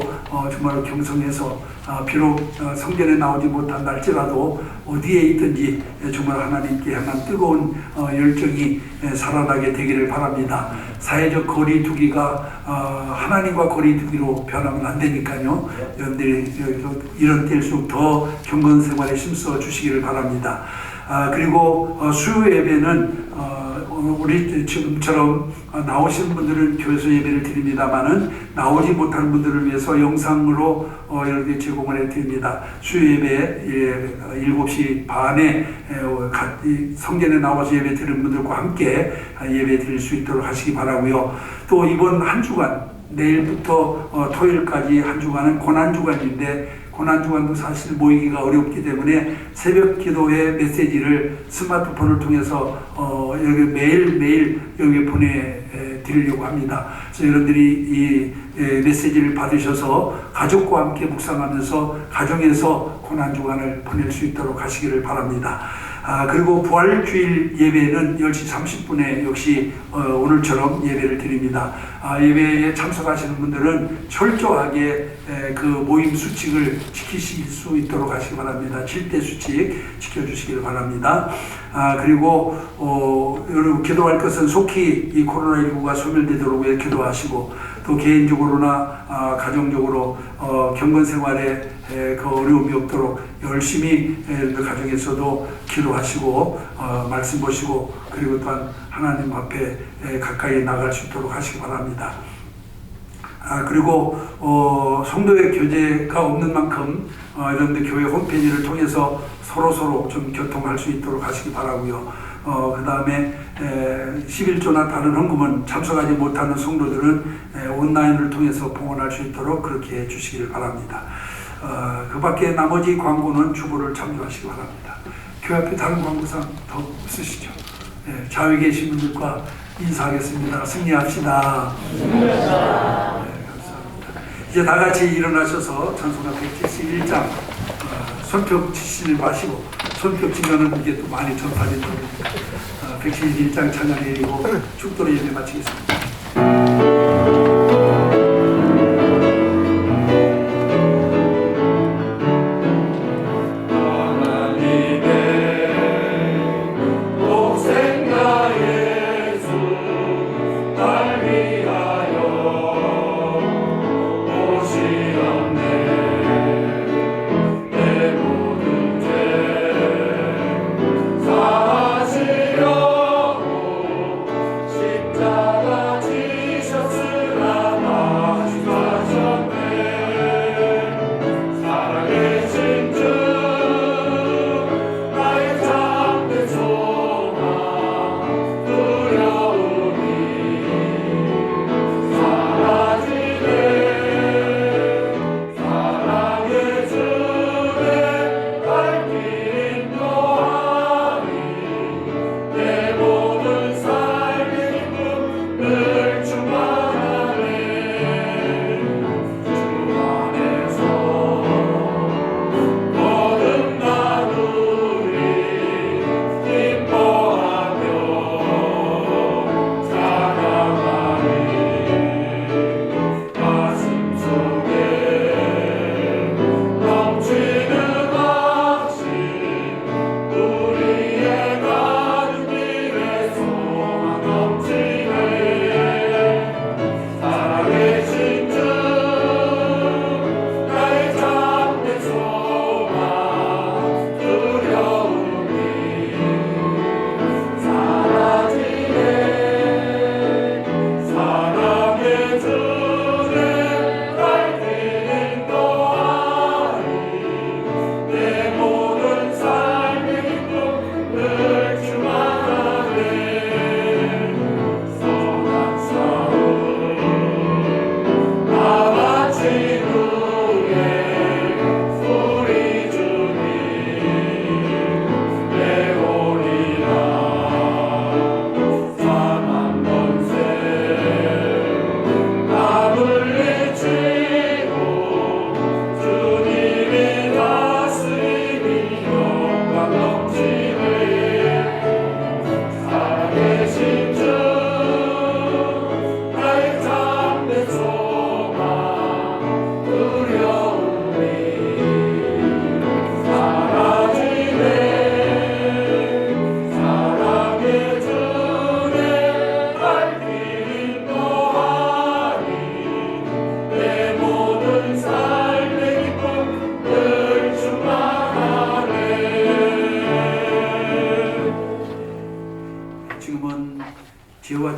정말 경성해서 비록 성전에 나오지 못한 날짜라도 어디에 있든지 정말 하나님께 향한 뜨거운 열정이 살아나게 되기를 바랍니다. 사회적 거리두기가 하나님과 거리두기로 변하면 안 되니까요. 여러분들이 이런 때일수록 더 경건 생활에 힘써 주시기를 바랍니다. 그리고 수요 예배는 우리 지금처럼 나오신 분들은 교회에서 예배를 드립니다만은 나오지 못한 분들을 위해서 영상으로 이렇게 제공을 해드립니다. 수요 예배 7시 반에 성전에 나와서 예배 드리는 분들과 함께 예배 드릴 수 있도록 하시기 바라고요. 또 이번 한 주간, 내일부터 토요일까지 한 주간은 고난주간인데, 고난주간도 사실 모이기가 어렵기 때문에 새벽 기도의 메시지를 스마트폰을 통해서 여기 매일 여기 보내드리려고 합니다. 그래서 여러분들이 이 메시지를 받으셔서 가족과 함께 묵상하면서 가정에서 고난주간을 보낼 수 있도록 하시기를 바랍니다. 그리고 부활주일 예배는 10시 30분에 역시 오늘처럼 예배를 드립니다. 예배에 참석하시는 분들은 철저하게 그 모임 수칙을 지키실 수 있도록 하시기 바랍니다. 7대 수칙 지켜주시기를 바랍니다. 그리고 여러분 기도할 것은 속히 이 코로나19가 소멸되도록 위해 기도하시고, 또 개인적으로나 가정적으로 경건생활에 그 어려움이 없도록 열심히 가정에서도 기도하시고 말씀 보시고, 그리고 또한 하나님 앞에 가까이 나갈 수 있도록 하시기 바랍니다. 그리고 성도의 교제가 없는 만큼 여러분들 교회 홈페이지를 통해서 서로 좀 교통할 수 있도록 하시기 바라고요. 그 다음에 11조나 다른 헌금은 참석하지 못하는 성도들은 온라인을 통해서 봉헌할 수 있도록 그렇게 해주시기를 바랍니다. 그 밖에 나머지 광고는 주보를 참조하시기 바랍니다. 교회 앞에 다른 광고상 더 없으시죠? 좌우에 계신 분들과 인사하겠습니다. 승리합시다. 네, 감사합니다. 이제 다 같이 일어나셔서 찬송가 171장 손뼉 치시지 마시고, 손뼉 치면은 이게 또 많이 전파되는 거니까 171장 찬양 드리고 축도로 예배 마치겠습니다.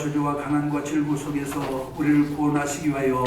저주와 가난과 질고 속에서 우리를 구원하시기 위하여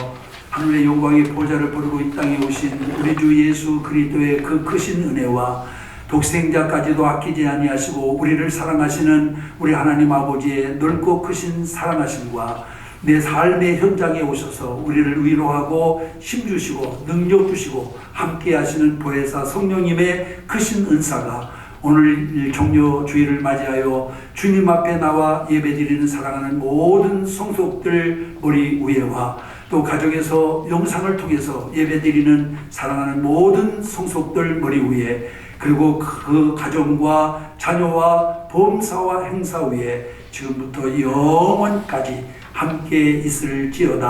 하늘의 영광의 보좌를 부르고 이 땅에 오신 우리 주 예수 그리스도의 그 크신 은혜와 독생자까지도 아끼지 아니하시고 우리를 사랑하시는 우리 하나님 아버지의 넓고 크신 사랑하심과 내 삶의 현장에 오셔서 우리를 위로하고 힘주시고 능력 주시고 함께 하시는 보혜사 성령님의 크신 은사가 오늘 종료 주일을 맞이하여 주님 앞에 나와 예배드리는 사랑하는 모든 성속들 머리 위에와 또 가정에서 영상을 통해서 예배드리는 사랑하는 모든 성속들 머리 위에 그리고 그 가정과 자녀와 범사와 행사 위에 지금부터 영원까지 함께 있을지어다.